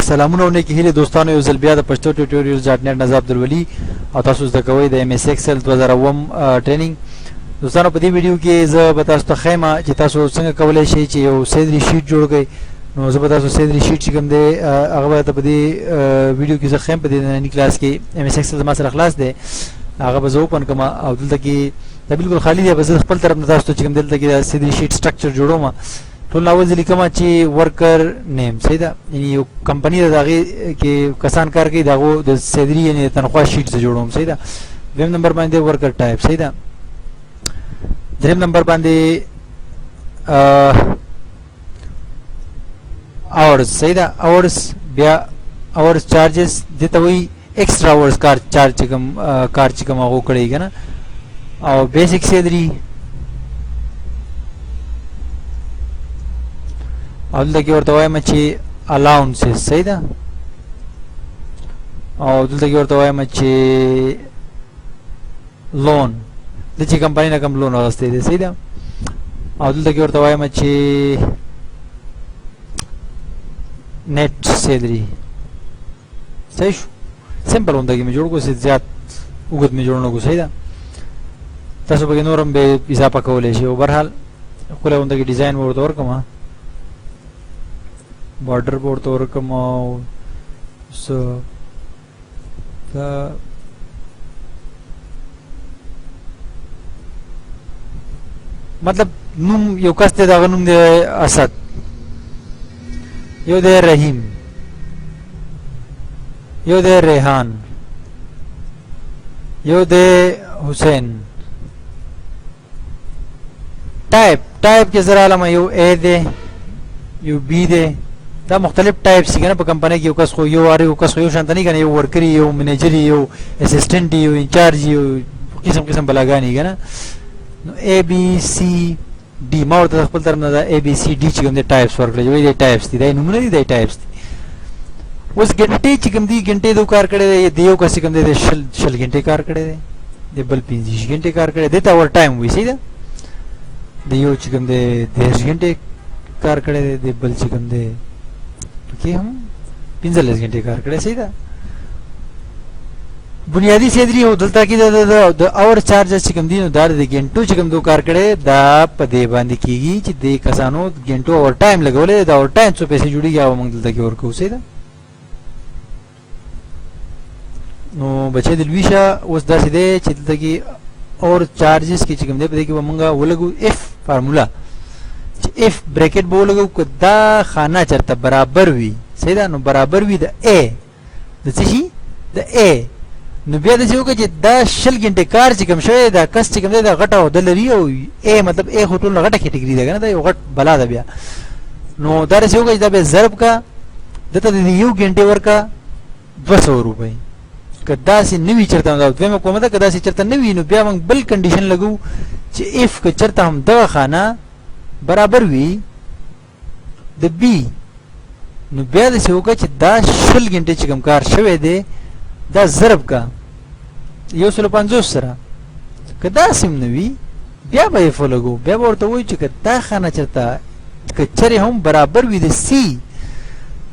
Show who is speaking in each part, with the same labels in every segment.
Speaker 1: سلامونه ونه کې هله دوستانو یو ځل بیا د پښتو ټیوټوریالز.net نظاب درولی او تاسو زده کوئ د ام اس ایکسل 2009 ټریننګ. دوستانو په دې ویډیو کې زه به تاسو ته خیمه چې تاسو څنګه کولای شئ چې یو سیدري شیټ جوړ کړئ. نو زه به تاسو سیدري شیټ چې کوم دی هغه ته په دې ویډیو کې زه خیم په دې نننۍ کلاس کې ام اس ایکسل زما سره خلاص دی هغه به زه اوپن کوم او دلته کې دا بالکل خالی دی. به زه خپل طرف نه تاسو ته چې کوم دلته کې سیدري شیټ سټرکچر جوړوم. ټول اول ځل کوم چې ورکر نیم صحیح ده، یعنی یو کمپنی د هغه کې کسان کار کوي دغه د سیدري یعنی تنخواه شیټ زه جوړوم صحیح ده. دویم نمبر باندې ورکر ټایپ صحیح ده. دریم نمبر باندې اورز صحیح ده. اورز بیا اورز چارجز دته وی ایکسترا اورز کار چارج کوم هغه کړی کنه. او بیسیک سیدري او دلته کې ورته وایم چې الاونسز صحیح ده. او دلته کې ورته وایم چې لون د چې کمپنی نه کوم لون واغستی دی صحیح ده. او دلته کې ورته وایم چې نیټ سیلري صحیح شو. سمپل اونده کې مې جوړ کو زیات وګت مې جوړ نه کو صحیح ده. تاسو به نورم به اضافه کولای شئ. او بهرحال خپل اونده کې ډیزاین ورته ورکوم border ورته ورکوم او سو دا مطلب نوم یو کس ته دا نوم دی اسد، یو دی رحیم، یو دی ریحان، یو دی حسین. ټایپ کې زرا علامه یو ا دی یو بی دی. دا مختلف ټایپس کنه په کمپنی کې یو کس خو یو یو کس خو یو شانت نه کنه، یو ورکر یو منیجر یو اسسټنټ یو انچارج یو قسم بلاګانی کنه. نو ا بی سی ډي ما ورته خپل ترمنه دا ا بی سی ډي چې کوم دي ټایپس ورکړي وي دي ټایپس دي دا نمونه دي ټایپس دي. اوس ګنټه چې کوم دي ګنټه دو کار کړي دی یو کس کوم دي شل ګنټه کار کړي دی بل 15 ګنټه کار کړي دی تا ور ټایم وي سي دا دی یو چې کوم دي 10 ګنټه کار کړي دی بل چې کوم دي کې هم 15 غنټه کار کړی صحیح ده. بنیادی سیدري او دلته کې د اور چارجز چې کوم دي نو دا د غنټو چې کوم دو کار کړي دا په دې باندې کیږي چې د کسانو غنټو اور ټایم لګولې دا اور ټایم څو پیسې جوړیږي او موږ دلته کې ورکو صحیح ده. نو بچې د لويشه اوس دا سیده چې دلته کې اور چارجز کې چې کوم دي په دې کې موږ ولګو اف فارمولا اف بریکٹ بولګو کدا خانه چرته برابر وي صحیح ده. نو برابر وي د ا د څه شي د ا نو بیا د څه وکړي چې دا شل غنټه کار چې کوم شوی دا کس چې کوم دی دا غټه او د لري او ا مطلب ا هټول غټه کټګری ده کنه دا یو غټ بلا ده. بیا نو دا څه وکړي دا به ضرب کا دته د یو غنټه ورکا 200 روپۍ کدا سي نوی چرته دا دوی مې کومه ده کدا سي چرته نوی نو بیا موږ بل کنډیشن لګو چې اف ک چرته هم دا خانه برابر وی د بی نو بیا د څه وکړي چې دا شل غنټه چې کوم کار شوی دی دا ضرب کا 150 سره کدا سم نوی بیا به فولګو بیا ورته وای چې دا خانه چرته کچره هم برابر وي د سی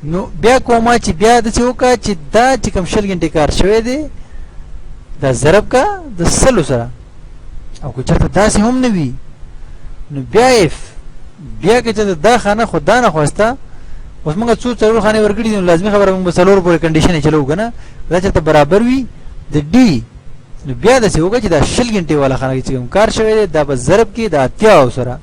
Speaker 1: نو بیا کومه چې بیا د څه وکړي چې دا چې کوم شل غنټه کار شوی دی دا ضرب کا د سلو سره او که چرته دا سم نوی نو بیا اف بیا که چې دا خانه خدا نه خواسته اوس موږ څو څلور خانه ورګړي نو لازمي خبره موږ څلور پورې کنډیشن چلو کنه دا چې برابر وي د ډي نو بیا د څه وګړي چې دا شل غنټه والا خانه کې کوم کار شوی دی دا په ضرب کې دا اتیا سره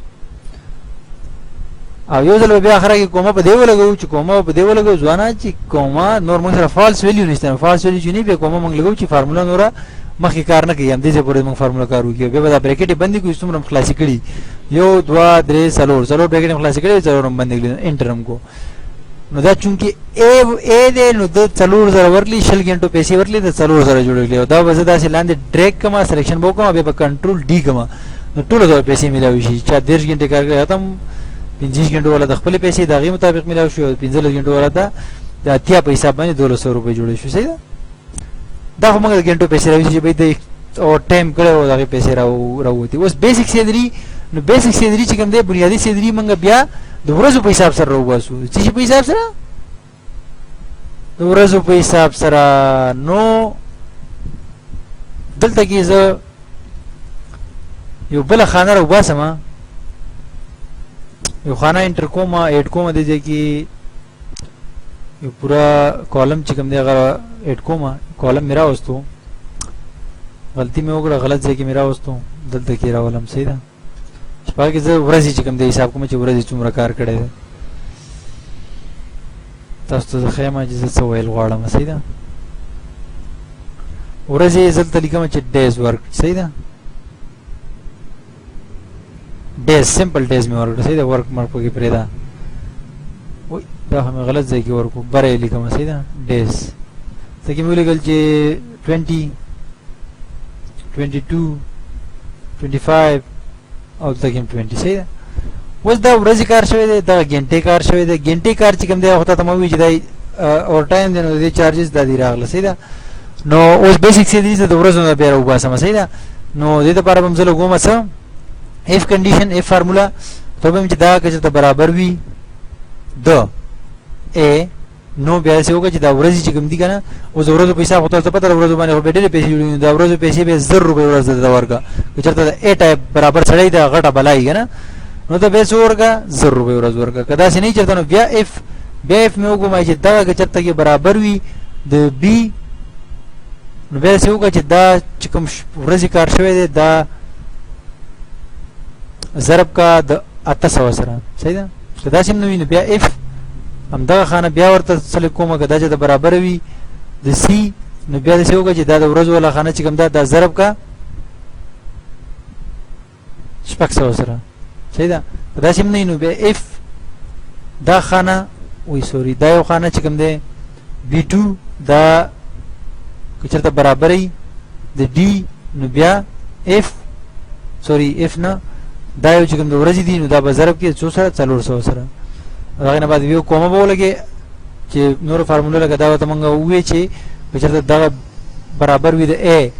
Speaker 1: او یو ځل بیا اخره کې کومه په دی ولګو چې کومه په دی ولګو ځوانه چې کومه نور موږ سره فالس ویلیو نشته. فالس ویلیو چې نه به کومه موږ لګو چې فارمولا نوره مخکې کار نه کوي هم دې پورې موږ فارمولا کار وکړو بیا دا بریکټ بندي کوو څومره خلاصي کړي 1 2 3 4 بریکټ خلاصي کړي څلورم بندي کړي انټرم کو نو دا چونکی ا دې نو د څلور زره ورلی شل غنټو پیسې ورلی د څلور زره جوړېږي دا وځه دا لاندې ډریک کما سلیکشن بو کوم به کنټرول ډي کما نو ټول زره پیسې ملاوي شي چې 10 غنټه کار کوي ختم 15 غنټو ولا د خپل پیسې د غي مطابق ملاوي شو 15 غنټو ولا دا اتیا پیسې باندې 200 روپے جوړې شو صحیح دا هم غنټو پیسې راوي چې به د او ټایم کړو دا پیسې راوتی. اوس بیسیک سیلري نو بیسیک سیلري چې کوم دی بنیادی سیلري منګه بیا د ورځو په حساب سره راوباسو چې په حساب سره د ورځو په حساب سره. نو دلته کې زه یو بل خانه را وباسم، یو خانه انټر کوم اډ کوم د دې کې یو پورا کالم چې کوم دی هغه اډ کوم. کالم میرا وستو غلطی مې وکړه، غلط ځای کې میرا وستو، دلته کې راولم. صحیح ده. شپږ کې زه ورځې چې کوم دی حساب کوم چې ورځې څومره کار کړی دی. تاسو ته خیمه چې زه څه ویل غواړم. صحیح ده. ورځې دلته لیکم چې ډیز ورک. صحیح ده. ډیز سمپل ډیز مې ورکړه. صحیح ده. ورک مرک پکې پرېږده. وای دا هم غلط ځای کې ورکو، بره یې لیکم. صحیح ده. ډیز ته کې مې ولیکل چې 20 22 25 او دلته کې 20. صحیح ده. اوس دا ورځې کار شوی دی، دا ګنټې کار شوی دی. ګنټې کار چې کوم دی هغه ته مې وویل چې دا اور ټایم دی، نو د چارجز دا دی راغله. صحیح ده. نو اوس بیسیک سي دي د ورځو نه بیا وباسم. صحیح ده. نو دې لپاره به زه لګوم څه اف کنډیشن اف فارمولا ته به چې دا که ته برابر وي د ا، نو بیا څه وکړي چې دا ورځې چې کوم دي کنه اوس ورځو پیسې خو ته پته ورځو باندې خو به ډېرې پیسې جوړوي. دا ورځو پیسې به 1000 روپۍ ورځ د ورګه که چېرته د ا ټایپ برابر سړی دا غټه بلای کنه نو ته به څو ورګه 1000 روپۍ ورځ ورګه. کدا سې نه چېرته نو بیا اف مې وګورم چې دا که چېرته کې برابر وي د بی، نو بیا څه وکړه چې دا چې کوم ورځې کار شوی دی دا ضرب کا د 800 سره. صحیح ده. کدا سې نو ویني بیا اف همدغه خانه بیا ورته څه کومه که دا چې د برابر وي د سی، نو بیا څه وکړه چې دا د ورځو والا خانه چې کوم دا ضرب کا 600 سره. صحیح ده. دا سیم نه نو بیا اف دا خانه وای سوري دا یو خانه چې کوم دی b2 دا که چېرته برابر وي د ډي، نو بیا اف سوري اف نه دا یو چې کوم د ورځې دي نو دا به ضرب کې 400 سره 400 سره. هغه نه بعد یو کومه به ولګي چې نور فارمولا لګا دا ته مونږ وې چې که چېرته دا برابر وي د ا،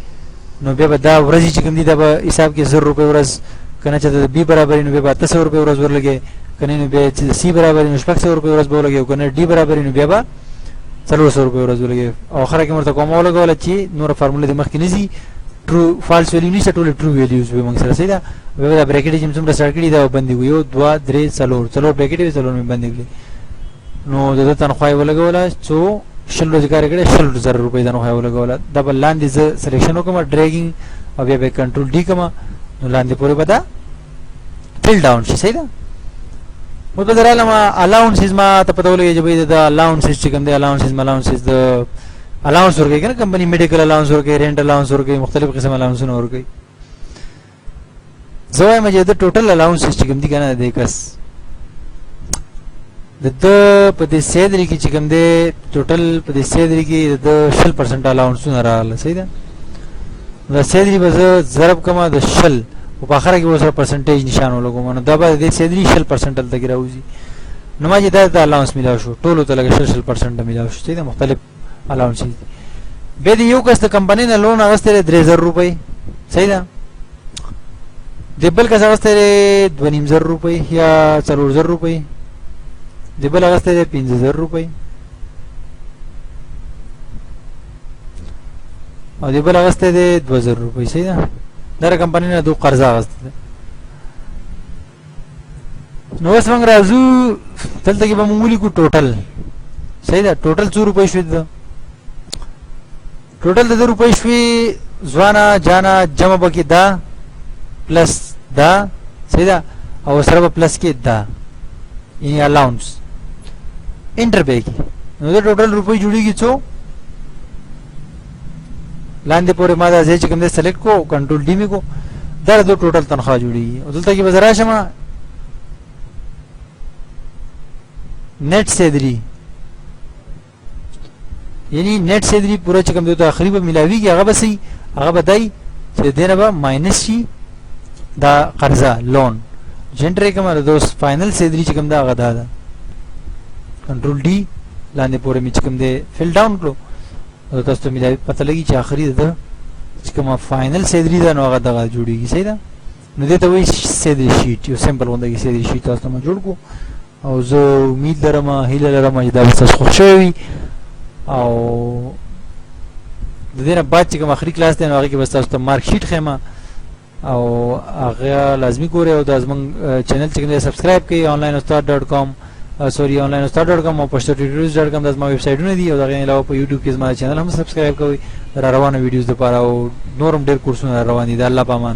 Speaker 1: نو بیا به دا ورځې چې کوم دي دا به حساب کې 1000 روپۍ ورځ کنه چې د بی برابر نو بیا 800 روپۍ ورځ ورلګي کنه نو بیا چې سی برابر نو 600 روپۍ ورځ به ولګي کنه ډي برابر نو بیا به 400 روپۍ ورځ ولګي. او اخر کې مرته کومه ولګول چې نور فارمولا د مخ کې نزي ټرو فالس ویلیو نشته، ټول ټرو ویلیوز به موږ سره. صحیح ده. به دا بریکټ چې څومره سره کړی دا باندې یو 2 3 4 بریکټ وی څلور مې باندې کړی. نو د تنخواه ولګول څو شل روزګار کړي 100,000 روپۍ تنخواه ولګول. دا بل لاندې ز سلیکشن وکم ډریګینګ او بیا به کنټرول ډی کما نو لاندې پورې پتا فل ډاون شي. صحیح ده. مو په دراله ما الاونسز ما ته پته ولګي چې به دا الاونسز چې کوم دی الاونسز د الاونس ورکوي کنه کمپنی میډیکل الاونس ورکوي، رینټ الاونس ورکوي، مختلف قسم الاونسونه ورکوي. زوای مې د ټوټل الاونس چې کوم دي کنه د کس د په دې سیدری کې چې کوم دی ټوټل په دې سیدری کې د 100% الاونسونه راغله. صحیح ده. دا سیدری به ضرب کما د 100 او په اخر کې وسره پرسنټیج نشان ولګوم نو دا به د سیدری 100% تل تک راوځي. نو ما چې دا الاونس ملاو شو ټولو ته لګ 100% ملاو شو. صحیح ده. مختلف الاونس به دی یو کس د کمپنی نه لون اغستره 3000 روپۍ. صحیح ده. د بل کس اغستره 2500 روپۍ یا 4000 روپۍ، د بل اغستره 5000 روپۍ او د بل اغستره 2000 روپۍ. صحیح ده. دا کمپنی نه دو قرض اغسته. نو اوس موږ راځو دلته کې به موږ ولیکو ټوټل. صحیح ده. ټوټل 100 روپۍ شو. ده ټوټل د روپۍ شوي ځوانا جانا جمع بکی دا پلس دا. صحیح ده. او سره پلس کې دا یعنی الاونس انټر به کی نو د ټوټل روپۍ جوړیږي څو لاندې پورې ما دا ځای چې کوم دې سلیکټ کو کنټرول ډی می کو دا د ټوټل تنخواه جوړیږي. او دلته کې به زرا شمه net salary यानी net salary पूरा चकम दे तो आखिरी पे मिलावी की आगा बसी आगा बताई से देना बा माइनस ची दा कर्जा लोन जनरेट का मारा दोस्त फाइनल सैलरी चकम दा आगा दा कंट्रोल डी लाने पूरे में चकम दे फिल डाउन करो तो दोस्तों मिलावी पता लगी ची आखिरी दा चकम फाइनल सैलरी दा नो आगा दा जुड़ेगी सही दा न देता वही सैलरी शीट यो सिंपल होता है कि सैलरी शीट दोस्तों में जोड़ को और जो उम्मीद लरमा हिला लरमा जिदा बस खुश हुई او د دې نه بعد چې کوم اخري کلاس دی نو هغه کې بس تاسو ته مارک شیټ خېما او هغه لازمی ګورئ او د زمونږ چینل چې کوم سبسکرایب کړئ onlineustad.com سوري onlineustad.com او pashto.com د زما ویب سټایټونه دي او دا غوښنه علاوه په یوټیوب کې زما چینل هم سبسکرایب کوئ را روانو ویډیوز لپاره او نورم ډېر کورسونه روان دي د الله پامان